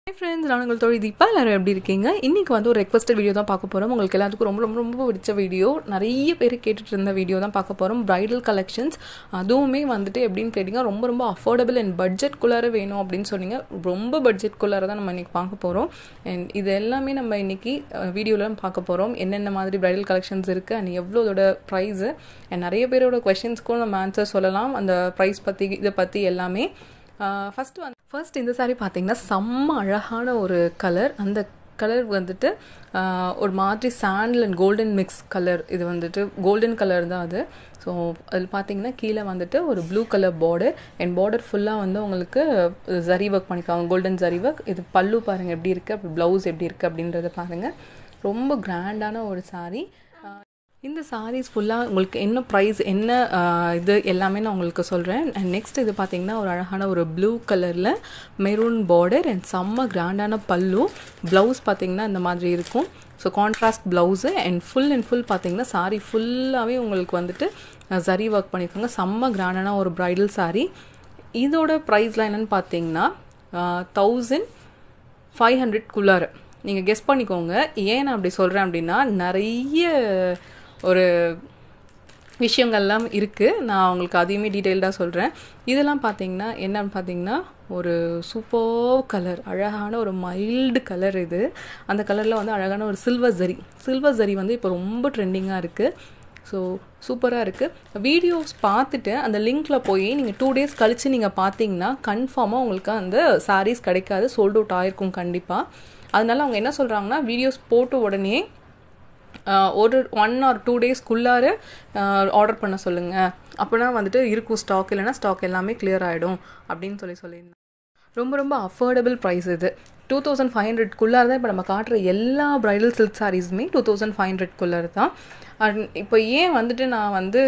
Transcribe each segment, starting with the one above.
Hi friends, நான் உங்கள் தோழி தீபா. எல்லாரும் எப்படி இருக்கீங்க? இன்னைக்கு வந்து ஒரு ரெக்வெஸ்டட் வீடியோ தான் பார்க்க போறோம். உங்களுக்கு எல்லாத்துக்கும் ரொம்ப ரொம்ப ரொம்ப பிடிச்ச வீடியோ, நிறைய பேர் கேட்டுட்டு இருந்த வீடியோ தான் பார்க்க போறோம். பிரைடல் கலெக்ஷன்ஸ், அதுவுமே வந்துட்டு எப்படின்னு கேட்டிங்க, ரொம்ப ரொம்ப அஃபோர்டபுள் அண்ட் பட்ஜெட் குள்ளார வேணும் அப்படின்னு சொன்னீங்க. ரொம்ப பட்ஜெட் குள்ளார தான் நம்ம இன்னைக்கு பார்க்க போறோம். அண்ட் இது எல்லாமே நம்ம இன்னைக்கு வீடியோல பார்க்க போறோம். என்னென்ன மாதிரி பிரைடல் கலெக்ஷன்ஸ் இருக்கு அண்ட் எவ்வளோதோட ப்ரைஸ் அண்ட் நிறைய பேரோட क्वेश्चंसக்கும் நம்ம ஆன்சர் சொல்லலாம். அந்த ப்ரைஸ் பத்தி இதை பத்தி எல்லாமே ஃபர்ஸ்ட் இந்த சாரீ பார்த்தீங்கன்னா செம்ம அழகான ஒரு கலர். அந்த கலர் வந்துட்டு ஒரு மாதிரி சாண்டில் அண்ட் கோல்டன் மிக்ஸ் கலர். இது வந்துட்டு கோல்டன் கலர் தான் அது. ஸோ அதில் பார்த்தீங்கன்னா கீழே வந்துட்டு ஒரு blue colour border and border ஃபுல்லாக வந்து உங்களுக்கு ஜரி ஒர்க் பண்ணிக்காங்க, கோல்டன் ஜரி ஒர்க். இது பல்லு பாருங்கள் எப்படி இருக்குது, அப்படி ப்ளவுஸ் எப்படி இருக்குது அப்படின்றத பாருங்கள். ரொம்ப கிராண்டான ஒரு சாரீ. இந்த சாரீஸ் ஃபுல்லாக உங்களுக்கு என்ன ப்ரைஸ் என்ன இது எல்லாமே நான் உங்களுக்கு சொல்கிறேன். அண்ட் நெக்ஸ்ட் இது பார்த்தீங்கன்னா ஒரு அழகான ஒரு ப்ளூ கலரில் மெரூன் பார்டர் அண்ட் செம்ம கிராண்டான பல்லு. ப்ளவுஸ் பார்த்தீங்கன்னா இந்த மாதிரி இருக்கும். So contrast blouse and full பார்த்தீங்கன்னா சாரீ ஃபுல்லாகவே உங்களுக்கு வந்துட்டு ஜரி ஒர்க் பண்ணியிருக்காங்க. செம்ம கிராண்டான ஒரு ப்ரைடல் சாரீ. இதோட ப்ரைஸ்லாம் என்னென்னு பார்த்தீங்கன்னா 1500 நீங்கள் கெஸ் பண்ணிக்கோங்க. ஏன் நான் அப்படி சொல்கிறேன் அப்படின்னா, நிறைய ஒரு விஷயங்கள்லாம் இருக்குது. நான் உங்களுக்கு அதையுமே டீட்டெயில்டாக சொல்கிறேன். இதெல்லாம் பார்த்தீங்கன்னா என்னன்னு பார்த்தீங்கன்னா ஒரு சூப்பர் கலர், அழகான ஒரு மைல்டு கலர். இது அந்த கலரில் வந்து அழகான ஒரு சில்வர் ஜரி வந்து இப்போ ரொம்ப ட்ரெண்டிங்காக இருக்குது. ஸோ சூப்பராக இருக்குது. வீடியோஸ் பார்த்துட்டு அந்த லிங்க்கில் போய் நீங்கள் 2 days கழித்து நீங்கள் பார்த்தீங்கன்னா கன்ஃபார்மாக உங்களுக்கு அந்த சாரீஸ் கிடைக்காது, சோல்ட் அவுட் ஆகிருக்கும் கண்டிப்பாக. அதனால அவங்க என்ன சொல்கிறாங்கன்னா, வீடியோஸ் போட்டு உடனே ஒரு 1 or 2 daysக்குள்ளார ஆர்டர் பண்ண சொல்லுங்கள், அப்படின்னா வந்துட்டு இருக்கும் ஸ்டாக், இல்லைனா ஸ்டாக் எல்லாமே கிளியர் ஆகிடும் அப்படின்னு சொல்லியிருந்தேன். ரொம்ப ரொம்ப அஃபோர்டபுள் ப்ரைஸ் இது. 2500 தான் இப்போ நம்ம காட்டுற எல்லா ப்ரைடல் சில்க் சாரீஸுமே 2500 தான். இப்போ ஏன் வந்துட்டு நான் வந்து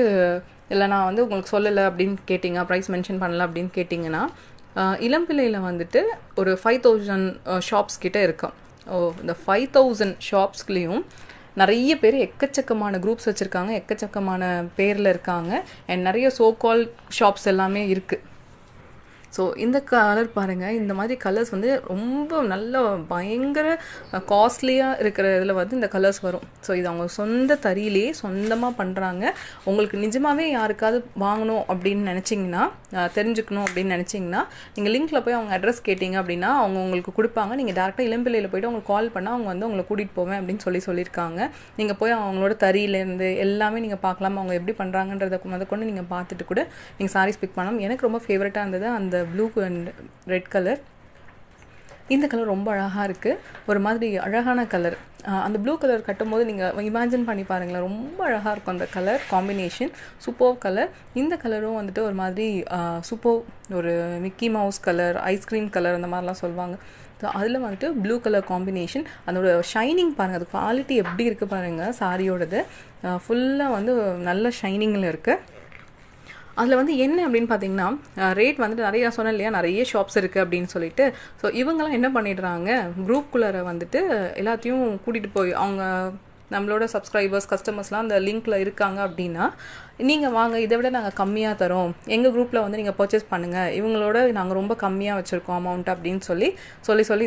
உங்களுக்கு சொல்லலை அப்படின்னு கேட்டிங்க, ப்ரைஸ் மென்ஷன் பண்ணலை அப்படின்னு கேட்டிங்கன்னா, இளம்பிள்ளையில் வந்துட்டு ஒரு 5000 ஷாப்ஸ் கிட்டே இருக்கும். இந்த 5000 ஷாப்ஸ்லேயும் நிறைய பேர் எக்கச்சக்கமான குரூப்ஸ் வச்சுருக்காங்க, எக்கச்சக்கமான பேரில் இருக்காங்க அண்ட் நிறைய சோ கால் ஷாப்ஸ் எல்லாமே இருக்குது. ஸோ இந்த கலர் பாருங்கள், இந்த மாதிரி கலர்ஸ் வந்து ரொம்ப நல்ல பயங்கர காஸ்ட்லியாக இருக்கிற இதில் வந்து இந்த கலர்ஸ் வரும். ஸோ இது அவங்க சொந்த தறியிலே சொந்தமாக பண்ணுறாங்க. உங்களுக்கு நிஜமாகவே யாருக்காவது வாங்கணும் அப்படின்னு நினச்சிங்கன்னா, தெரிஞ்சுக்கணும் அப்படின்னு நினச்சிங்கன்னா, நீங்கள் லிங்க்கில் போய் அவங்க அட்ரஸ் கேட்டிங்க அப்படின்னா அவங்க உங்களுக்கு கொடுப்பாங்க. நீங்கள் டேரெக்டாக இளம்பிள்ளையில் போய்ட்டு அவங்க கால் பண்ணால் அவங்க வந்து உங்களை கூட்டிகிட்டு போவேன் அப்படின்னு சொல்லியிருக்காங்க. நீங்கள் போய் அவங்களோட தறியிலேருந்து எல்லாமே நீங்கள் பார்க்கலாம், அவங்க எப்படி பண்ணுறாங்கன்றதை கொண்டு நீங்கள் பார்த்துட்டு கூட நீங்கள் சாரீஸ் பிக் பண்ணலாம். எனக்கு ரொம்ப ஃபேவரட்டாக இருந்தது அந்த ப்ளூ அண்ட் ரெட் கலர். இந்த கலர் ரொம்ப அழகாக இருக்குது, ஒரு மாதிரி அழகான கலர். அந்த ப்ளூ கலர் கட்டும்போது நீங்கள் இமேஜின் பண்ணி பாருங்களேன், ரொம்ப அழகாக இருக்கும் அந்த கலர் காம்பினேஷன். Super colour. இந்த கலரும் வந்துட்டு ஒரு மாதிரி சூப்பர் ஒரு Mickey mouse colour, ice cream colour அந்த மாதிரிலாம் சொல்லுவாங்க. ஸோ அதில் வந்துட்டு ப்ளூ கலர் காம்பினேஷன். அதோட ஷைனிங் பாருங்கள், அது குவாலிட்டி எப்படி இருக்குது பாருங்கள். சாரியோடது ஃபுல்லாக வந்து நல்ல ஷைனிங்கில் இருக்குது. அதில் வந்து என்ன அப்படின்னு பார்த்தீங்கன்னா, ரேட் வந்துட்டு நிறையா சொன்னேன் இல்லையா, நிறைய ஷாப்ஸ் இருக்குது அப்படின்னு சொல்லிட்டு. ஸோ இவங்கெல்லாம் என்ன பண்ணிடுறாங்க, குரூப்புக்குள்ளார வந்துட்டு எல்லாத்தையும் கூட்டிகிட்டு போய் அவங்க நம்மளோட சப்ஸ்கிரைபர்ஸ் கஸ்டமர்ஸ்லாம் அந்த லிங்க்கில் இருக்காங்க அப்படின்னா, நீங்கள் வாங்க, இதை விட நாங்கள் கம்மியாக தரோம், எங்கள் குரூப்பில் வந்து நீங்கள் பர்ச்சேஸ் பண்ணுங்கள், இவங்களோட நாங்கள் ரொம்ப கம்மியாக வச்சுருக்கோம் அமௌண்ட் அப்படின்னு சொல்லி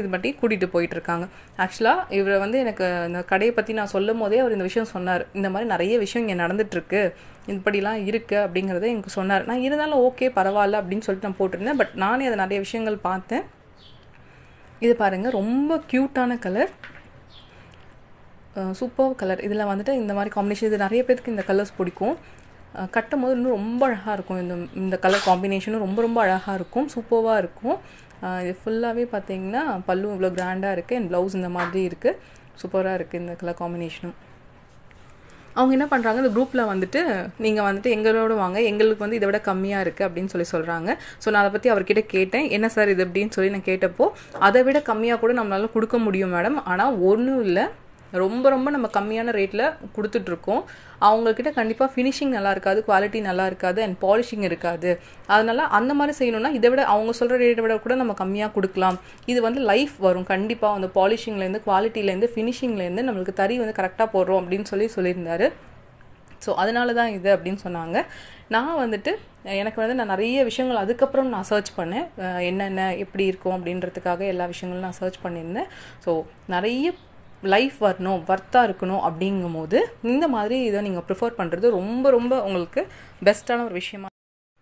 இது பண்ணி கூட்டிகிட்டு போயிட்டுருக்காங்க. ஆக்சுவலாக இவர் வந்து எனக்கு இந்த கடையை பற்றி நான் சொல்லும் போதே அவர் இந்த விஷயம் சொன்னார். இந்த மாதிரி நிறைய விஷயம் இங்கே நடந்துகிட்ருக்கு, இப்படிலாம் இருக்குது அப்படிங்கிறத எனக்கு சொன்னார். நான் இருந்தாலும் ஓகே பரவாயில்ல அப்படின்னு சொல்லிட்டு நான் போட்டிருந்தேன். பட் நானே அதை நிறைய விஷயங்கள் பார்த்தேன். இது பாருங்கள், ரொம்ப க்யூட்டான கலர், சூப்பர் கலர். இதில் வந்துட்டு இந்த மாதிரி காம்பினேஷன், இது நிறைய பேருக்கு இந்த கலர்ஸ் பிடிக்கும். கட்டும் போது இன்னும் ரொம்ப அழகாக இருக்கும். இந்த கலர் காம்பினேஷனும் ரொம்ப ரொம்ப அழகாக இருக்கும், சூப்பராக இருக்கும். இது ஃபுல்லாகவே பார்த்தீங்கன்னா பல்லு இவ்வளோ கிராண்டாக இருக்குது அண்ட் ப்ளவுஸ் இந்த மாதிரி இருக்குது, சூப்பராக இருக்குது இந்த கலர் காம்பினேஷனும். அவங்க என்ன பண்ணுறாங்க, இந்த குரூப்பில் வந்துட்டு நீங்கள் வந்துட்டு எங்களோட வாங்க, எங்களுக்கு வந்து இதை விட கம்மியாக இருக்குது அப்படின்னு சொல்கிறாங்க. ஸோ நான் அதை பற்றி அவர்கிட்ட கேட்டேன், என்ன சார் இது அப்படின்னு சொல்லி நான் கேட்டப்போ, அதை விட கம்மியாக கூட நம்மளால கொடுக்க முடியும் மேடம், ஆனால் ஒன்றும் இல்லை, ரொம்ப ரொம்ப நம்ம கம்மியான ரேட்டில் கொடுத்துட்ருக்கோம். அவங்கக்கிட்ட கண்டிப்பாக ஃபினிஷிங் நல்லா இருக்காது, குவாலிட்டி நல்லா இருக்காது அண்ட் பாலிஷிங் இருக்காது. அதனால் அந்த மாதிரி செய்யணும்னா இதை விட அவங்க சொல்கிற ரேட்டை விட கூட நம்ம கம்மியாக கொடுக்கலாம். இது வந்து லைஃப் வரும் கண்டிப்பாக, அந்த பாலிஷிங்லேருந்து குவாலிட்டிலேருந்து ஃபினிஷிங்லேருந்து நம்மளுக்கு தறி வந்து கரெக்டாக போடுறோம் அப்படின்னு சொல்லியிருந்தாரு. ஸோ அதனால தான் இது அப்படின்னு சொன்னாங்க. நான் வந்துட்டு எனக்கு வந்து நான் நிறைய விஷயங்கள் அதுக்கப்புறம் நான் சர்ச் பண்ணேன், என்னென்ன எப்படி இருக்கும் அப்படின்றதுக்காக எல்லா விஷயங்களும் நான் சர்ச் பண்ணியிருந்தேன். ஸோ நிறைய லைஃப் வரணும், வர்த்தாக இருக்கணும் அப்படிங்கும் போது இந்த மாதிரி இதை நீங்கள் ப்ரிஃபர் பண்ணுறது ரொம்ப ரொம்ப உங்களுக்கு பெஸ்ட்டான ஒரு விஷயமா.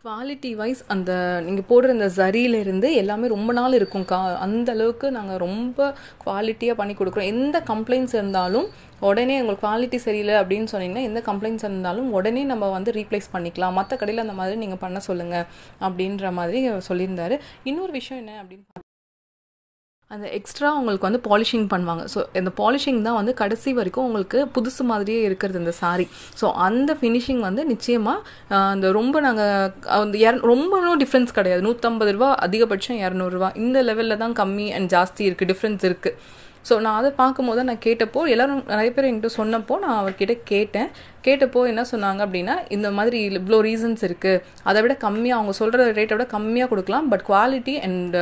குவாலிட்டி வைஸ் அந்த நீங்கள் போடுற இந்த சரியிலேருந்து எல்லாமே ரொம்ப நாள் இருக்கும்க்கா. அந்த அளவுக்கு நாங்கள் ரொம்ப குவாலிட்டியாக பண்ணி கொடுக்குறோம். எந்த கம்ப்ளைண்ட்ஸ் இருந்தாலும் உடனே உங்களுக்கு குவாலிட்டி சரியில்லை அப்படின்னு சொன்னீங்கன்னா எந்த கம்ப்ளைண்ட்ஸ் இருந்தாலும் உடனே நம்ம வந்து ரீப்ளேஸ் பண்ணிக்கலாம், மற்ற கடையில் அந்த மாதிரி நீங்கள் பண்ண சொல்லுங்கள் அப்படின்ற மாதிரி சொல்லியிருந்தாரு. இன்னொரு விஷயம் என்ன அப்படின்னு அந்த எக்ஸ்ட்ரா உங்களுக்கு வந்து பாலிஷிங் பண்ணுவாங்க. ஸோ இந்த பாலிஷிங் தான் வந்து கடைசி வரைக்கும் உங்களுக்கு புதுசு மாதிரியே இருக்கிறது இந்த சாரீ. ஸோ அந்த ஃபினிஷிங் வந்து நிச்சயமாக அந்த ரொம்ப நாங்கள் அந்த ரொம்ப டிஃப்ரென்ஸ் கிடையாது. 150 ரூபா அதிகபட்சம் 200 ரூபா இந்த லெவலில் தான் கம்மி அண்ட் ஜாஸ்தி இருக்குது, டிஃப்ரென்ஸ் இருக்குது. ஸோ நான் அதை பார்க்கும்போது நான் கேட்டப்போ எல்லோரும் நிறைய பேர் என்கிட்ட சொன்னப்போ நான் அவர்கிட்ட கேட்டப்போ என்ன சொன்னாங்க அப்படின்னா, இந்த மாதிரி இவ்வளோ ரீசன்ஸ் இருக்குது, அதை விட கம்மியாக அவங்க சொல்கிற ரேட்டை விட கம்மியாக கொடுக்கலாம், பட் குவாலிட்டி அண்ட்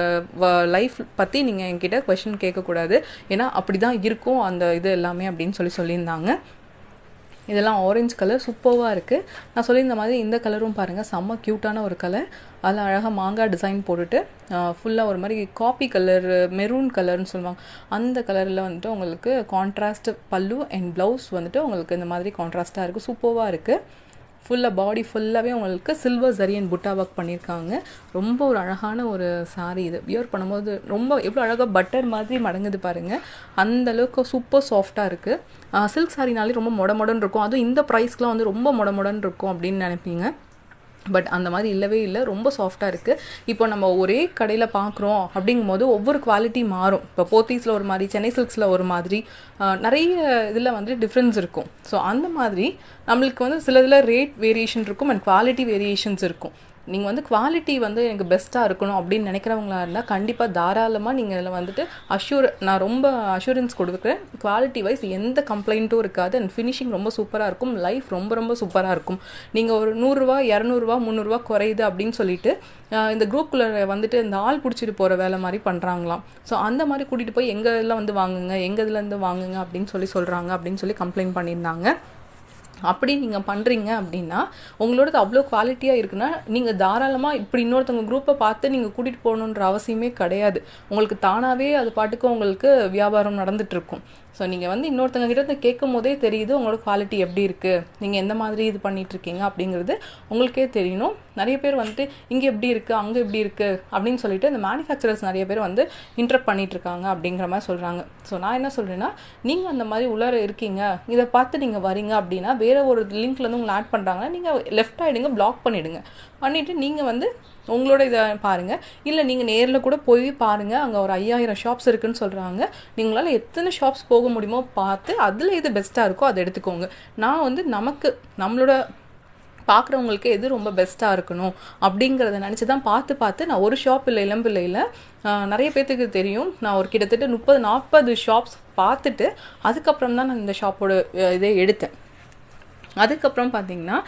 லைஃப் பற்றி நீங்கள் என்கிட்ட கொஷின் கேட்கக்கூடாது, ஏன்னா அப்படி தான் இருக்கும் அந்த இது எல்லாமே அப்படின்னு சொல்லியிருந்தாங்க. இதெல்லாம் ஆரஞ்சு கலர் சூப்பராக இருக்குது. நான் சொல்லியிருந்த மாதிரி இந்த கலரும் பாருங்கள், செம்ம க்யூட்டான ஒரு கலர். அதில் அழகாக மாங்காய் டிசைன் போட்டுட்டு ஃபுல்லாக ஒரு மாதிரி காப்பி கலர், மெரூன் கலர்னு சொல்லுவாங்க, அந்த கலரில் வந்துட்டு உங்களுக்கு கான்ட்ராஸ்ட் பல்லு அண்ட் ப்ளவுஸ் வந்துட்டு உங்களுக்கு இந்த மாதிரி கான்ட்ராஸ்ட்டாக இருக்குது, சூப்பராக இருக்குது. ஃபுல்லாக பாடி ஃபுல்லாகவே உங்களுக்கு சில்வர் ஜரி அண்ட் புட்டா ஒர்க் பண்ணியிருக்காங்க. ரொம்ப ஒரு அழகான ஒரு சாரீ. இது வியர் பண்ணும்போது ரொம்ப எவ்வளோ அழகாக பட்டர் மாதிரி மடங்குது பாருங்கள், அந்தளவுக்கு சூப்பர் சாஃப்டாக இருக்குது. சில்க் சாரினாலே ரொம்ப மொடன்னு இருக்கும், அதுவும் இந்த ப்ரைஸ்க்கெலாம் வந்து ரொம்ப மொடன்னு இருக்கும் அப்படின்னு நினைப்பீங்க. பட் அந்த மாதிரி இல்லவே இல்லை, ரொம்ப சாஃப்டாக இருக்குது. இப்போ நம்ம ஒரே கடையில் பார்க்குறோம் அப்படிங்கும் போது ஒவ்வொரு குவாலிட்டி மாறும். இப்போ போத்தீஸில் ஒரு மாதிரி, சென்னை சில்க்ஸில் ஒரு மாதிரி, நிறைய இதில் வந்து டிஃப்ரென்ஸ் இருக்கும். ஸோ அந்த மாதிரி நம்மளுக்கு வந்து சில இதில் ரேட் வேரியேஷன் இருக்கும் அண்ட் குவாலிட்டி வேரியேஷன்ஸ் இருக்கும். நீங்கள் வந்து குவாலிட்டி வந்து எனக்கு பெஸ்ட்டாக இருக்கணும் அப்படின்னு நினைக்கிறவங்களா இருந்தால் கண்டிப்பாக தாராளமாக நீங்கள் இதில் வந்துட்டு நான் ரொம்ப அஷூரன்ஸ் கொடுக்குறேன். குவாலிட்டி வைஸ் எந்த கம்ப்ளைண்ட்டும் இருக்காது அண்ட் ஃபினிஷிங் ரொம்ப சூப்பராக இருக்கும், லைஃப் ரொம்ப சூப்பராக இருக்கும். நீங்கள் ஒரு 100 ரூபா 200 ரூபா 300 ரூபா குறையுது அப்படின்னு சொல்லிட்டு இந்த குரூப்புக்குள்ளே வந்துட்டு இந்த ஆள் பிடிச்சிட்டு போகிற வேலை மாதிரி பண்ணுறாங்களாம். ஸோ அந்த மாதிரி கூட்டிகிட்டு போய் எங்கள் இதில் வந்து வாங்குங்க, எங்கள் இதுலேருந்து வாங்குங்க அப்படின்னு சொல்கிறாங்க அப்படின்னு சொல்லி கம்ப்ளைண்ட் பண்ணியிருந்தாங்க. அப்படி நீங்கள் பண்ணுறீங்க அப்படின்னா உங்களோடது அவ்வளோ குவாலிட்டியாக இருக்குன்னா நீங்கள் தாராளமாக இப்படி இன்னொருத்தவங்க குரூப்பை பார்த்து நீங்கள் கூட்டிகிட்டு போகணுன்ற அவசியமே கிடையாது. உங்களுக்கு தானாகவே அது பாட்டுக்கு உங்களுக்கு வியாபாரம் நடந்துகிட்ருக்கும். ஸோ நீங்கள் வந்து இன்னொருத்தங்க கிட்ட கேட்கும் போதே தெரியுது உங்களோட குவாலிட்டி எப்படி இருக்குது, நீங்கள் எந்த மாதிரி இது பண்ணிகிட்ருக்கீங்க அப்படிங்கிறது உங்களுக்கே தெரியணும். நிறைய பேர் வந்துட்டு இங்கே எப்படி இருக்குது அங்கே எப்படி இருக்குது அப்படின்னு சொல்லிட்டு இந்த மேனுஃபேக்சரர்ஸ் நிறைய பேர் வந்து இன்டரப்ட் பண்ணிகிட்ருக்காங்க அப்படிங்கிற மாதிரி சொல்கிறாங்க. ஸோ நான் என்ன சொல்கிறேன்னா, நீங்கள் அந்த மாதிரி உள்ளார இருக்கீங்க, இதை பார்த்து நீங்கள் வரீங்க அப்படின்னா வேறு ஒரு லிங்க்லேருந்து உங்களை ஆட் பண்ணுறாங்கன்னா நீங்கள் லெஃப்ட் ஆகிடுங்க, பிளாக் பண்ணிவிட்டு நீங்கள் வந்து உங்களோட இதை பாருங்கள். இல்லை நீங்கள் நேரில் கூட போய் பாருங்கள், அங்கே ஒரு 5000 ஷாப்ஸ் இருக்குதுன்னு சொல்கிறாங்க. நீங்களால் எத்தனை ஷாப்ஸ் போக முடியுமோ பார்த்து அதில் எது பெஸ்ட்டாக இருக்கோ அதை எடுத்துக்கோங்க. நான் வந்து நம்மளோட பார்க்குறவங்களுக்கு எது ரொம்ப பெஸ்ட்டாக இருக்கணும் அப்படிங்கிறத நினச்சி தான் பார்த்து நான் ஒரு ஷாப் இல்லை இளம்பிள்ளையில் நிறைய பேர்த்துக்கு தெரியும், நான் ஒரு கிட்டத்தட்ட 30-40 ஷாப்ஸ் பார்த்துட்டு அதுக்கப்புறம் தான் நான் இந்த ஷாப்போட இதே எடுத்தேன். அதுக்கப்புறம் பார்த்தீங்கன்னா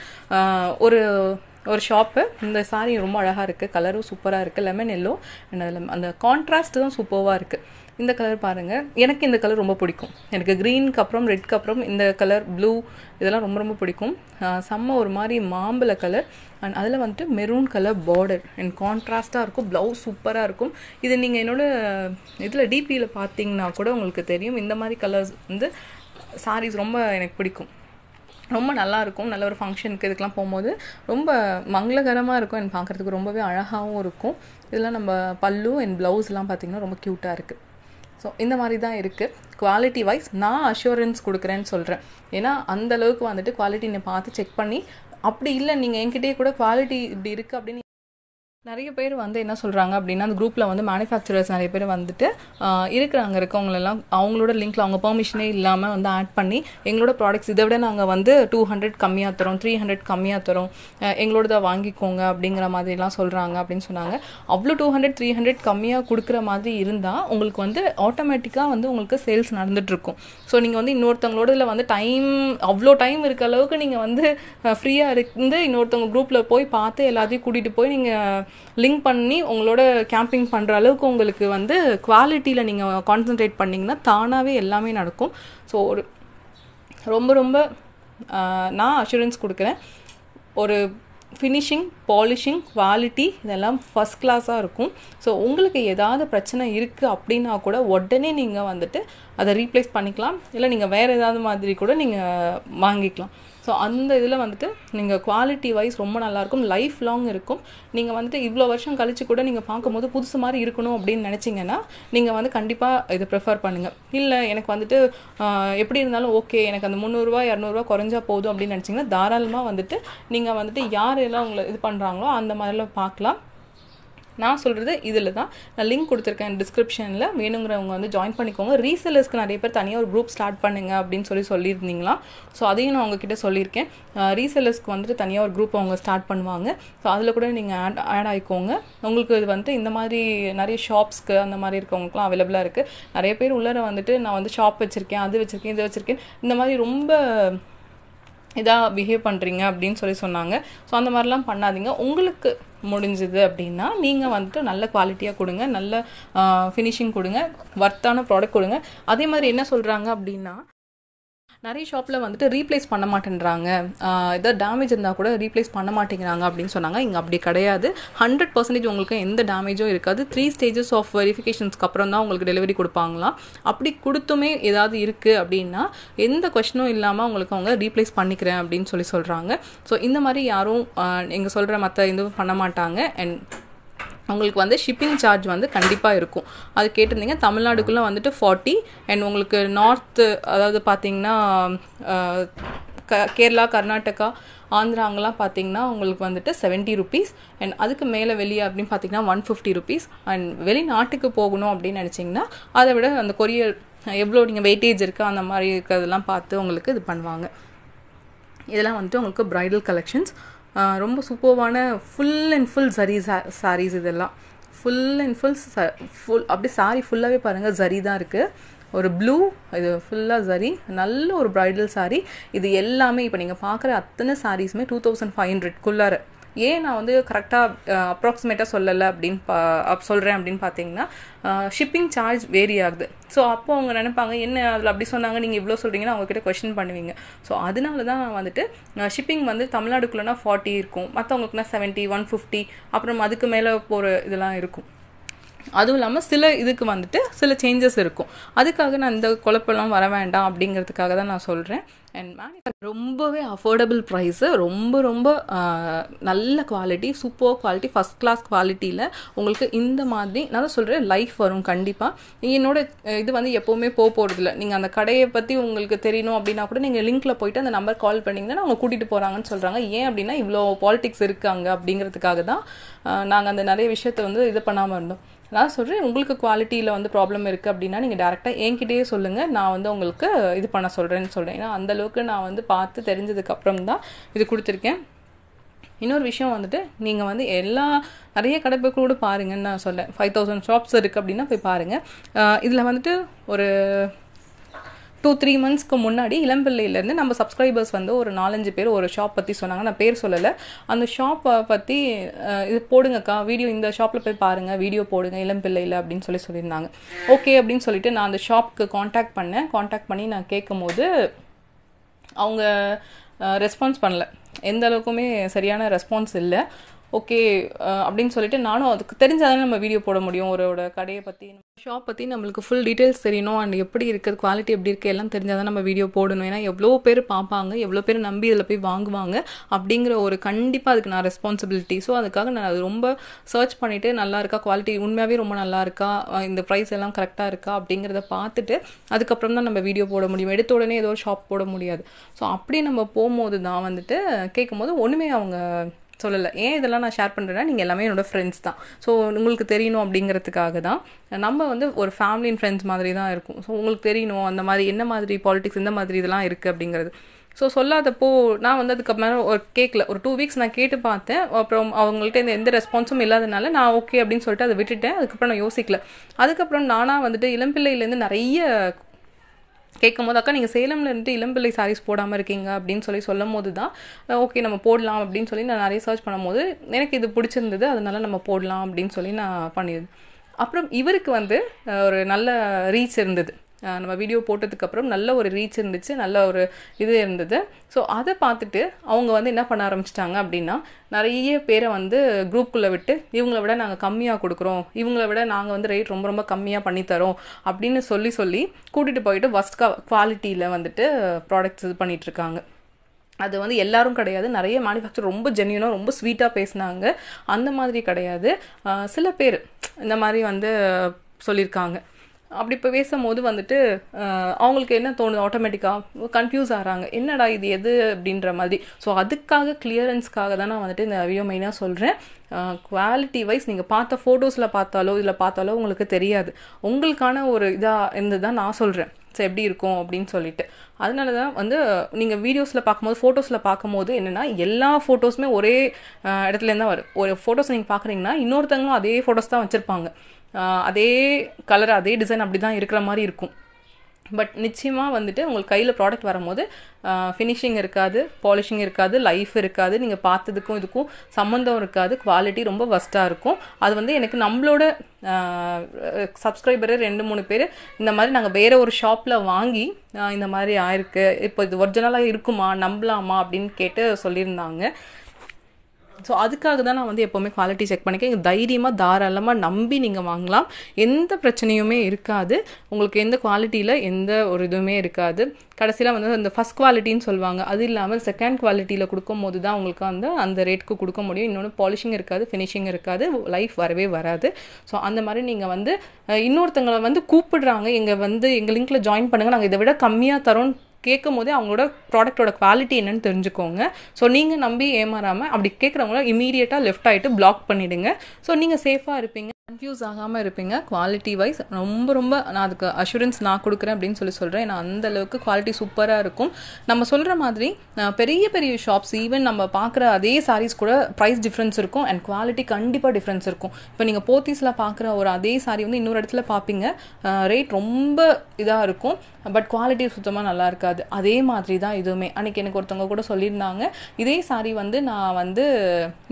ஒரு ஷாப்பு, இந்த சாரீ ரொம்ப அழகாக இருக்குது, கலரும் சூப்பராக இருக்குது, லெமன் எல்லோ அண்ட் அதில் அந்த கான்ட்ராஸ்ட் தான் சூப்பராக இருக்குது. இந்த கலர் பாருங்கள், எனக்கு இந்த கலர் ரொம்ப பிடிக்கும். எனக்கு க்ரீனுக்கு அப்புறம் ரெட்க்கு அப்புறம் இந்த கலர் ப்ளூ இதெல்லாம் ரொம்ப பிடிக்கும். செம்ம ஒரு மாதிரி மாம்பழ கலர் அண்ட் அதில் வந்துட்டு மெரூன் கலர் பார்டர் அண்ட் கான்ட்ராஸ்ட்டாக இருக்கும். ப்ளவுஸ் சூப்பராக இருக்கும். இது நீங்கள் என்னோடய இதில் டிபியில் பார்த்தீங்கன்னா கூட உங்களுக்கு தெரியும். இந்த மாதிரி கலர்ஸ் வந்து சாரீஸ் ரொம்ப எனக்கு பிடிக்கும், ரொம்ப நல்லாயிருக்கும். நல்ல ஒரு ஃபங்க்ஷனுக்கு இதுக்கெலாம் போகும்போது ரொம்ப மங்களகரமாக இருக்கும் அண்ட் பார்க்குறதுக்கு ரொம்பவே அழகாகவும் இருக்கும். இதெல்லாம் நம்ம பல்லு அண்ட் ப்ளவுஸ்லாம் பார்த்திங்கன்னா ரொம்ப க்யூட்டாக இருக்குது. ஸோ இந்த மாதிரி தான் இருக்குது. குவாலிட்டி வைஸ் நான் அஷூரன்ஸ் கொடுக்குறேன்னு சொல்கிறேன். ஏன்னா அந்தளவுக்கு வந்துட்டு குவாலிட்டி நான் பார்த்து செக் பண்ணி, அப்படி இல்லை நீங்கள் என்கிட்டயே கூட குவாலிட்டி இப்படி இருக்குது அப்படின்னு நிறைய பேர் வந்து என்ன சொல்கிறாங்க அப்படின்னா, அந்த குரூப்பில் வந்து மேனுஃபேக்சரர்ஸ் நிறைய பேர் வந்துட்டு இருக்கவங்களெல்லாம் அவங்களோட லிங்க்கில் அவங்க பெர்மிஷனே இல்லாமல் வந்து ஆட் பண்ணி எங்களோட ப்ராடக்ட்ஸ் இதை விட நாங்கள் வந்து 200 கம்மியாக தரோம், 300 கம்மியாக தரோம், எங்களோடதை வாங்கிக்கோங்க அப்படிங்கிற மாதிரிலாம் சொல்கிறாங்க அப்படின்னு சொன்னாங்க. அவ்வளோ 200-300 கம்மியாக கொடுக்குற மாதிரி இருந்தால் உங்களுக்கு வந்து ஆட்டோமேட்டிக்காக வந்து உங்களுக்கு சேல்ஸ் நடந்துகிட்ருக்கும். ஸோ நீங்கள் வந்து இன்னொருத்தவங்களோட இதில் வந்து அவ்வளோ டைம் இருக்க அளவுக்கு நீங்கள் வந்து ஃப்ரீயாக இருந்து இன்னொருத்தவங்க குரூப்பில் போய் பார்த்து எல்லாத்தையும் கூட்டிகிட்டு போய் நீங்கள் லிங்க் பண்ணி உங்களோட கேம்பிங் பண்ணுற அளவுக்கு உங்களுக்கு வந்து குவாலிட்டியில் நீங்கள் கான்சன்ட்ரேட் பண்ணிங்கன்னா தானாகவே எல்லாமே நடக்கும். ஸோ ரொம்ப நான் அஷூரன்ஸ் கொடுக்குறேன். ஒரு ஃபினிஷிங் பாலிஷிங் குவாலிட்டி இதெல்லாம் ஃபஸ்ட் கிளாஸாக இருக்கும். ஸோ உங்களுக்கு ஏதாவது பிரச்சனை இருக்குது அப்படின்னா கூட உடனே நீங்கள் வந்துட்டு அதை ரீப்ளேஸ் பண்ணிக்கலாம், இல்லை நீங்கள் வேறு ஏதாவது மாதிரி கூட நீங்கள் வாங்கிக்கலாம். ஸோ அந்த இதில் வந்துட்டு நீங்கள் குவாலிட்டி வைஸ் ரொம்ப நல்லாயிருக்கும், லைஃப் லாங் இருக்கும். நீங்கள் வந்துட்டு இவ்வளோ வருஷம் கழித்து கூட நீங்கள் பார்க்கும்போது புதுசு மாதிரி இருக்கணும் அப்படின்னு நினச்சிங்கன்னா நீங்கள் வந்து கண்டிப்பாக இதை ப்ரிஃபர் பண்ணுங்கள். இல்லை எனக்கு வந்துட்டு எப்படி இருந்தாலும் ஓகே, எனக்கு அந்த 300 200 குறைஞ்சா போதும் அப்படின்னு நினச்சிங்கன்னா தாராளமாக வந்துட்டு நீங்கள் வந்துட்டு யாரெல்லாம் உங்களை இது பண்ணுறாங்களோ அந்த மாதிரிலாம் பார்க்கலாம். நான் சொல்கிறது இதில் தான். நான் லிங்க் கொடுத்துருக்கேன் டிஸ்கிரிப்ஷனில், வேணுங்கிறவங்க வந்து ஜாயின் பண்ணிக்கோங்க. ரீசெல்லர்ஸ்க்கு நிறைய பேர் தனியாக ஒரு குரூப் ஸ்டார்ட் பண்ணுங்க அப்படின்னு சொல்லியிருந்தீங்களா? ஸோ அதையும் நான் உங்ககிட்ட சொல்லியிருக்கேன். ரீசெல்லர்ஸ்க்கு வந்துட்டு தனியாக ஒரு குரூப் அவங்க ஸ்டார்ட் பண்ணுவாங்க. ஸோ அதில் கூட நீங்கள் ஆட் ஆகிக்கோங்க. உங்களுக்கு இது வந்துட்டு இந்த மாதிரி நிறைய ஷாப்ஸ்க்கு அந்த மாதிரி இருக்கவங்களுக்குலாம் அவைலபிளாக இருக்குது. நிறைய பேர் உள்ளர வந்துட்டு நான் வந்து ஷாப் வச்சுருக்கேன், அது வச்சுருக்கேன், இது வச்சுருக்கேன், இந்த மாதிரி ரொம்ப இதாக பிஹேவ் பண்ணுறீங்க அப்படின்னு சொன்னாங்க. ஸோ அந்த மாதிரிலாம் பண்ணாதீங்க. உங்களுக்கு முடிஞ்சுது அப்படின்னா நீங்கள் வந்துட்டு நல்ல குவாலிட்டியாக கொடுங்க, நல்ல ஃபினிஷிங் கொடுங்க, வர்த்தான ப்ராடக்ட் கொடுங்க. அதே மாதிரி என்ன சொல்கிறாங்க அப்படின்னா, நிறைய ஷாப்பில் வந்துட்டு ரீப்ளேஸ் பண்ண மாட்டேன்றாங்க, ஏதாவது டேமேஜ் இருந்தால் கூட ரீப்ளேஸ் பண்ண மாட்டேங்கிறாங்க அப்படின்னு சொன்னாங்க. இங்கே அப்படி கிடையாது. 100% உங்களுக்கு எந்த டேமேஜும் இருக்காது. 3 ஸ்டேஜஸ் ஆஃப் வெரிஃபிகேஷன்ஸ்க்கு அப்புறம் தான் உங்களுக்கு டெலிவரி கொடுப்பாங்களாம். அப்படி கொடுத்துமே ஏதாவது இருக்குது அப்படின்னா எந்த கொஸ்டினும் இல்லாமல் உங்களுக்கு அவங்க ரீப்ளேஸ் பண்ணிக்கிறேன் அப்படின்னு சொல்கிறாங்க. ஸோ இந்த மாதிரி யாரும் எங்கள் சொல்கிற மற்ற இதுவும் பண்ண மாட்டாங்க. அண்ட் உங்களுக்கு வந்து ஷிப்பிங் சார்ஜ் வந்து கண்டிப்பாக இருக்கும். அது கேட்டிருந்தீங்க. தமிழ்நாடுக்குள்ளே வந்துட்டு 40, அண்ட் உங்களுக்கு நார்த்து அதாவது பார்த்திங்கன்னா கேரளா, கர்நாடகா, ஆந்திரா அங்கெல்லாம் பார்த்திங்கன்னா உங்களுக்கு வந்துட்டு 70 rupees. அண்ட் அதுக்கு மேலே வெளியே அப்படின்னு பார்த்திங்கன்னா 150 rupees. அண்ட் வெளிநாட்டுக்கு போகணும் அப்படின்னு நினச்சிங்கன்னா அதை விட அந்த கொரியர் எவ்வளோ நீங்கள் வெயிட்டேஜ் இருக்குது அந்த மாதிரி இருக்கிறதெல்லாம் பார்த்து உங்களுக்கு இது பண்ணுவாங்க. இதெல்லாம் வந்துட்டு உங்களுக்கு ப்ரைடல் கலெக்ஷன்ஸ். ரொம்ப சூப்பர்வான ஃபுல் அண்ட் ஃபுல் சாரீஸ். இதெல்லாம் ஃபுல் அண்ட் ஃபுல் அப்படியே சாரீ ஃபுல்லாகவே பாருங்கள் ஜரி தான் இருக்குது. ஒரு ப்ளூ, இது ஃபுல்லாக ஜரி, நல்ல ஒரு ப்ரைடல் சாரீ. இது எல்லாமே இப்போ நீங்கள் பார்க்குற அத்தனை சாரீஸுமே 2500க்குள்ளார. ஏன் நான் வந்து கரெக்டாக அப்ராக்சிமேட்டாக சொல்லலை அப்படின்னு சொல்கிறேன் அப்படின்னு பார்த்தீங்கன்னா, ஷிப்பிங் சார்ஜ் வேரி ஆகுது. ஸோ அப்போ அவங்க நினைப்பாங்க என்ன அதில் அப்படி சொன்னாங்க, நீங்கள் இவ்வளோ சொல்கிறீங்கன்னா அவங்கக்கிட்ட கொஸ்டின் பண்ணுவீங்க. ஸோ அதனால தான் வந்துட்டு ஷிப்பிங் வந்து தமிழ்நாடுக்குள்ளனா 40 இருக்கும், மற்றவங்களுக்குனா 70, 150, அப்புறம் அதுக்கு மேலே போகிற இதெல்லாம் இருக்கும். அதுவும் இல்லாமல் சில இதுக்கு வந்துட்டு சில சேஞ்சஸ் இருக்கும். அதுக்காக நான் இந்த குழப்பெல்லாம் வர வேண்டாம் அப்படிங்கிறதுக்காக தான் நான் சொல்கிறேன். அண்ட் ரொம்பவே அஃபோர்டபுள் ப்ரைஸு, ரொம்ப ரொம்ப நல்ல quality, super quality, first class குவாலிட்டியில் உங்களுக்கு இந்த மாதிரி நான் தான் சொல்கிறேன் லைஃப் வரும் கண்டிப்பாக. என்னோட இது வந்து எப்போவுமே போகிறதில்ல. நீங்கள் அந்த கடையை பற்றி உங்களுக்கு தெரியணும் அப்படின்னா கூட நீங்கள் லிங்க்கில் போய்ட்டு அந்த நம்பர் கால் பண்ணிங்கன்னா அவங்க கூட்டிகிட்டு போகிறாங்கன்னு சொல்கிறாங்க. ஏன் அப்படின்னா இவ்வளோ பாலிடிக்ஸ் இருக்காங்க அப்படிங்கிறதுக்காக தான் நாங்கள் அந்த நிறைய விஷயத்தை வந்து இது பண்ணாமல் இருந்தோம். நான் சொல்கிறேன், உங்களுக்கு குவாலிட்டியில் வந்து ப்ராப்ளம் இருக்குது அப்படின்னா நீங்கள் டேரெக்டாக என்கிட்டயே சொல்லுங்கள், நான் வந்து உங்களுக்கு இது பண்ண சொல்கிறேன்னு சொல்கிறேன். ஏன்னா அந்தளவுக்கு நான் வந்து பார்த்து தெரிஞ்சதுக்கப்புறம் தான் இது கொடுத்துருக்கேன். இன்னொரு விஷயம் வந்துட்டு நீங்கள் வந்து நிறைய கடை போய் கூட பாருங்கன்னு நான் சொல்லேன். 5000 ஷாப்ஸ் இருக்குது அப்படின்னா போய் பாருங்கள். இதில் வந்துட்டு ஒரு 2-3 monthsக்கு முன்னாடி இளம்பிள்ளையிலேருந்து நம்ம சப்ஸ்கிரைபர்ஸ் வந்து ஒரு 4-5 பேர் ஒரு ஷாப் பற்றி சொன்னாங்க. நான் பேர் சொல்லலை. அந்த ஷாப்பை பற்றி இது போடுங்கக்கா வீடியோ, இந்த ஷாப்பில் போய் பாருங்கள், வீடியோ போடுங்க இளம்பிள்ளையில் அப்படின்னு சொல்லியிருந்தாங்க. ஓகே அப்படின்னு சொல்லிட்டு நான் அந்த ஷாப்புக்கு காண்டாக்ட் பண்ணி நான் கேட்கும் போது அவங்க ரெஸ்பான்ஸ் பண்ணல. எந்த அளவுக்குமே சரியான ரெஸ்பான்ஸ் இல்லை. ஓகே அப்படின்னு சொல்லிட்டு நானும் அதுக்கு தெரிஞ்சாதானே நம்ம வீடியோ போட முடியும். ஒரு கடையை பற்றி, ஷாப் பற்றி நம்மளுக்கு ஃபுல் டீட்டெயில்ஸ் தெரியணும். அண்ட் எப்படி இருக்குது, குவாலிட்டி எப்படி இருக்குது எல்லாம் தெரிஞ்சால் தான் நம்ம வீடியோ போடணும். ஏன்னா எவ்வளோ பேர் பார்ப்பாங்க, எவ்வளோ பேர் நம்பி இதில் போய் வாங்குவாங்க அப்படிங்கிற ஒரு கண்டிப்பாக அதுக்கு நான் ரெஸ்பான்சிபிலிட்டி. ஸோ அதுக்காக நான் அது ரொம்ப சர்ச் பண்ணிவிட்டு நல்லா இருக்கா, குவாலிட்டி உண்மையாகவே ரொம்ப நல்லா இருக்கா, இந்த ப்ரைஸ் எல்லாம் கரெக்டாக இருக்கா அப்படிங்கிறத பார்த்துட்டு அதுக்கப்புறம் தான் நம்ம வீடியோ போட முடியும். எடுத்த உடனே ஏதோ ஒரு ஷாப் போட முடியாது. ஸோ அப்படி நம்ம போகும்போது தான் வந்துட்டு கேட்கும்போது ஒன்றுமே அவங்க சொல்லலை. ஏன் இதெல்லாம் நான் ஷேர் பண்ணுறேன்னா நீங்கள் எல்லாமே என்னோடய ஃப்ரெண்ட்ஸ் தான். ஸோ உங்களுக்கு தெரியணும் அப்படிங்கிறதுக்காக தான். நம்ம வந்து ஒரு ஃபேமிலி அண்ட் ஃப்ரெண்ட்ஸ் மாதிரி தான் இருக்கும். ஸோ உங்களுக்கு தெரியணும் அந்த மாதிரி என்ன மாதிரி பாலிடிக்ஸ் இந்த மாதிரி இதெல்லாம் இருக்குது அப்படிங்கிறது. ஸோ சொல்லாதப்போ நான் வந்து அதுக்கப்புறம் ஒரு கேட்கல. ஒரு 2 weeks நான் கேட்டு பார்த்தேன். அப்புறம் அவங்கள்ட்ட எந்த ரெஸ்பான்ஸும் இல்லாதனால நான் ஓகே அப்படின்னு சொல்லிட்டு அதை விட்டுட்டேன். அதுக்கப்புறம் நான் யோசிக்கல. அதுக்கப்புறம் நானாக வந்துட்டு இளம்பிள்ளையிலேருந்து நிறைய கேட்கும் போது, அக்கா நீங்கள் சேலமில் இருந்துட்டு இளம்பிள்ளை சாரீஸ் போடாமல் இருக்கீங்க அப்படின்னு சொல்லும் போது தான் ஓகே நம்ம போடலாம் அப்படின்னு சொல்லி நான் நிறைய சர்ச் பண்ணும்போது எனக்கு இது பிடிச்சிருந்தது. அதனால நம்ம போடலாம் அப்படின்னு சொல்லி நான் பண்ணியிருந்தேன். அப்புறம் இவருக்கு வந்து ஒரு நல்ல ரீச் இருந்தது. நம்ம வீடியோ போட்டதுக்கப்புறம் நல்ல ஒரு ரீச் இருந்துச்சு, நல்ல ஒரு இது இருந்தது. ஸோ அதை பார்த்துட்டு அவங்க வந்து என்ன பண்ண ஆரம்பிச்சிட்டாங்க அப்படின்னா, நிறைய பேரை வந்து குரூப்புக்குள்ளே விட்டு இவங்கள விட நாங்கள் கம்மியாக கொடுக்குறோம், இவங்கள விட நாங்கள் வந்து ரேட் ரொம்ப ரொம்ப கம்மியாக பண்ணித்தரோம் அப்படின்னு சொல்லி கூட்டிகிட்டு போயிட்டு ஃபஸ்ட் குவாலிட்டியில் வந்துட்டு ப்ராடக்ட்ஸ் இது பண்ணிகிட்ருக்காங்க. அது வந்து எல்லாரும் கிடையாது, நிறைய மேனுஃபேக்சர் ரொம்ப ஜென்யூனாக ரொம்ப ஸ்வீட்டாக பேசினாங்க. அந்த மாதிரி கிடையாது, சில பேர் இந்த மாதிரி வந்து சொல்லியிருக்காங்க. அப்படி இப்போ பேசும்போது வந்துட்டு அவங்களுக்கு என்ன தோணுது, ஆட்டோமேட்டிக்காக கன்ஃபியூஸ் ஆகிறாங்க, என்னடா இது எது அப்படின்ற மாதிரி. ஸோ அதுக்காக கிளியரன்ஸ்க்காக தான் நான் வந்துட்டு இந்த வீடியோ மெயினாக சொல்கிறேன். குவாலிட்டி வைஸ் நீங்கள் பார்த்த ஃபோட்டோஸில் பார்த்தாலோ இதில் பார்த்தாலோ உங்களுக்கு தெரியாது. உங்களுக்கான ஒரு இதாக இருந்து தான் நான் சொல்கிறேன் ஸோ எப்படி இருக்கும் அப்படின்னு சொல்லிட்டு. அதனால தான் வந்து நீங்கள் வீடியோஸில் பார்க்கும்போது ஃபோட்டோஸில் பார்க்கும்போது என்னென்னா எல்லா ஃபோட்டோஸுமே ஒரே இடத்துலேருந்து தான் வரும். ஒரு ஃபோட்டோஸ் நீங்கள் பார்க்குறீங்கன்னா இன்னொருத்தங்களும் அதே ஃபோட்டோஸ் தான் வச்சுருப்பாங்க, அதே கலர் அதே டிசைன் அப்படி தான் இருக்கிற மாதிரி இருக்கும். பட் நிச்சயமாக வந்துட்டு உங்களுக்கு கையில் ப்ராடக்ட் வரும்போது ஃபினிஷிங் இருக்காது, பாலிஷிங் இருக்காது, லைஃப் இருக்காது, நீங்கள் பார்த்ததுக்கும் இதுக்கும் சம்மந்தம் இருக்காது, குவாலிட்டி ரொம்ப வஸ்ட்டாக இருக்கும். அது வந்து எனக்கு நம்மளோட சப்ஸ்கிரைபரு 2-3 பேர் இந்த மாதிரி நாங்கள் வேறு ஒரு ஷாப்பில் வாங்கி இந்த மாதிரி ஆயிருக்கு, இப்போ இது ஒரிஜினலாக இருக்குமா நம்பலாமா அப்படின்னு கேட்டு சொல்லியிருந்தாங்க. ஸோ அதுக்காக தான் நான் வந்து எப்போவுமே குவாலிட்டி செக் பண்ணிக்க தைரியமாக தாராளமாக நம்பி நீங்கள் வாங்கலாம், எந்த பிரச்சனையுமே இருக்காது, உங்களுக்கு எந்த குவாலிட்டியில் எந்த ஒரு இதுவுமே இருக்காது. கடைசியில் வந்து அந்த ஃபஸ்ட் குவாலிட்டின்னு சொல்லுவாங்க, அது இல்லாமல் செகண்ட் குவாலிட்டியில் கொடுக்கும் போது தான் உங்களுக்கு அந்த ரேட்டுக்கு கொடுக்க முடியும். இன்னொன்று பாலிஷிங் இருக்காது, ஃபினிஷிங் இருக்காது, லைஃப் வரவே வராது. ஸோ அந்த மாதிரி நீங்கள் வந்து இன்னொருத்தங்களை வந்து கூப்பிடுறாங்க, எங்கள் லிங்க்கில் ஜாயின் பண்ணுங்கள், நாங்கள் இதை விட கம்மியாக தரோன்னு கேட்கும் போதே அவங்களோட ப்ராடக்டோட குவாலிட்டி என்னன்னு தெரிஞ்சுக்கோங்க. ஸோ நீங்கள் நம்பி ஏமாறாமல் அப்படி கேட்குறவங்கள இமீடியட்டாக லெஃப்ட் ஆகிட்டு பிளாக் பண்ணிவிடுங்க. ஸோ நீங்கள் சேஃபாக இருப்பீங்க, கன்ஃபியூஸ் ஆகாமல் இருப்பீங்க. குவாலிட்டி வைஸ் ரொம்ப நான் அதுக்கு அஷூரன்ஸ் நான் கொடுக்குறேன் அப்படின்னு சொல்கிறேன். ஏன்னா அந்தளவுக்கு குவாலிட்டி சூப்பராக இருக்கும். நம்ம சொல்கிற மாதிரி பெரிய பெரிய ஷாப்ஸ் ஈவன் நம்ம பார்க்குற அதே சாரீஸ் கூட ப்ரைஸ் டிஃப்ரென்ஸ் இருக்கும் அண்ட் குவாலிட்டி கண்டிப்பாக டிஃப்ரென்ஸ் இருக்கும். இப்போ நீங்கள் போத்தீஸில் பார்க்குற ஒரு அதே சாரீ வந்து இன்னொரு இடத்துல பார்ப்பீங்க, ரேட் ரொம்ப இதாக இருக்கும், பட் குவாலிட்டி சுத்தமாக நல்லா இருக்காது. அதே மாதிரி தான் இதுவுமே. அன்றைக்கி எனக்கு ஒருத்தவங்க கூட சொல்லியிருந்தாங்க, இதே சாரீ வந்து நான் வந்து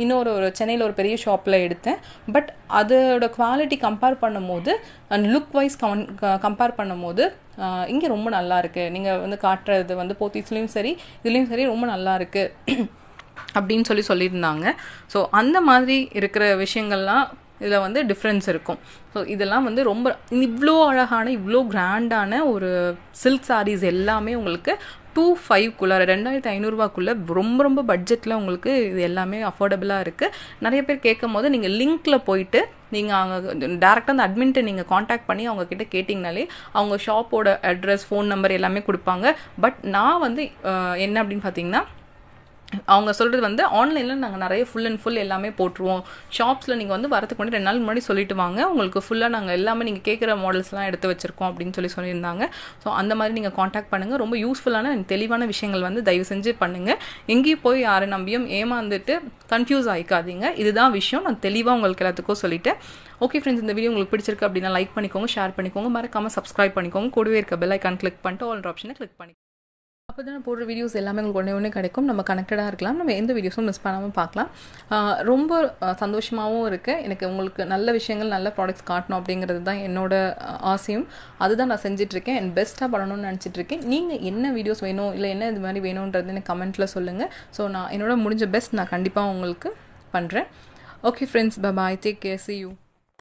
இன்னொரு சென்னையில் ஒரு பெரிய ஷாப்பில் எடுத்தேன், பட் அதோட குவாலிட்டி கம்பேர் பண்ணும்போது அண்ட் லுக் வைஸ் கம்பேர் பண்ணும்போது இங்கே ரொம்ப நல்லா இருக்குது, நீங்கள் வந்து காட்டுறது வந்து போத்தீஸ்லேயும் சரி இதுலேயும் சரி ரொம்ப நல்லா இருக்குது அப்படின்னு சொல்லியிருந்தாங்க. ஸோ அந்த மாதிரி இருக்கிற விஷயங்கள்லாம் இதில் வந்து டிஃப்ரென்ஸ் இருக்கும். ஸோ இதெல்லாம் வந்து ரொம்ப இவ்வளோ அழகான இவ்வளோ கிராண்டான ஒரு சில்க் சாரீஸ் எல்லாமே உங்களுக்கு 2,500 2,500 ரொம்ப பட்ஜெட்டில் உங்களுக்கு இது எல்லாமே அஃபோர்டபுளாக இருக்குது. நிறைய பேர் கேட்கும் போது நீங்கள் லிங்க்கில் போயிட்டு நீங்கள் அங்கே டேரெக்டாக அந்த அட்மின்ட்டை நீங்கள் காண்டாக்ட் பண்ணி அவங்கக்கிட்ட கேட்டிங்கனாலே அவங்க ஷாப்போட அட்ரஸ் ஃபோன் நம்பர் எல்லாமே கொடுப்பாங்க. பட் நான் வந்து என்ன அப்படின்னு பார்த்தீங்கன்னா, அவங்க சொல்கிறது வந்து ஆன்லைனில் நாங்கள் நிறைய ஃபுல் அண்ட் ஃபுல் எல்லாமே போட்டுருவோம், ஷாப்ஸில் நீங்கள் வந்து வரதுக்கு முன்னாடி 2 நாள் முன்னாடி சொல்லிட்டு வாங்க, உங்களுக்கு ஃபுல்லாக நாங்கள் எல்லாமே நீங்கள் கேட்குற மாடல்ஸ்லாம் எடுத்து வச்சுருக்கோம் அப்படின்னு சொல்லியிருந்தாங்க. ஸோ அந்த மாதிரி நீங்கள் காண்டாக்ட் பண்ணுங்கள். ரொம்ப யூஸ்ஃபுல்லான தெளிவான விஷயங்கள் வந்து தயவு செஞ்சு பண்ணுங்கள். எங்கேயும் போய் யாரை நம்பியும் ஏமாந்துட்டு கன்ஃபியூஸ் ஆகிக்காதீங்க. இதுதான் விஷயம், நான் தெளிவாக உங்களுக்கு எல்லாத்துக்கும் சொல்லிட்டேன். ஓகே ஃப்ரெண்ட்ஸ், இந்த வீடியோ உங்களுக்கு பிடிச்சிருக்கு அப்படின்னா லைக் பண்ணிக்கோங்க, ஷேர் பண்ணிக்கோங்க, மறக்காமல் சப்ஸ்கிரைப் பண்ணிக்கோங்க, கூடவே இருக்க பெல் ஐக்கான் கிளிக் பண்ணிட்டு ஆல் ஆப்ஷனை கிளிக் பண்ணிக்கோங்க. அப்போ தான் போடுற வீடியோஸ் எல்லாமே உங்களுக்கு ஒன்றே கிடைக்கும். நம்ம கனெக்டடாக இருக்கலாம், நம்ம எந்த வீடியோஸும் மிஸ் பண்ணாமல் பார்க்கலாம். ரொம்ப சந்தோஷமாகவும் இருக்குது. எனக்கு உங்களுக்கு நல்ல விஷயங்கள் நல்ல ப்ராடக்ட்ஸ் காட்டணும் அப்படிங்கிறது தான் என்னோட ஆசையும். அதுதான் நான் செஞ்சிட்ருக்கேன், என் பெஸ்ட்டாக பண்ணணும்னு நினச்சிட்ருக்கேன். நீங்கள் என்ன வீடியோஸ் வேணும் இல்லை என்ன இது மாதிரி வேணுன்றது எனக்கு கமெண்ட்டில் சொல்லுங்கள். ஸோ நான் என்னோட முடிஞ்ச பெஸ்ட் நான் கண்டிப்பாக உங்களுக்கு பண்ணுறேன். Okay friends, bye bye, take care, see you.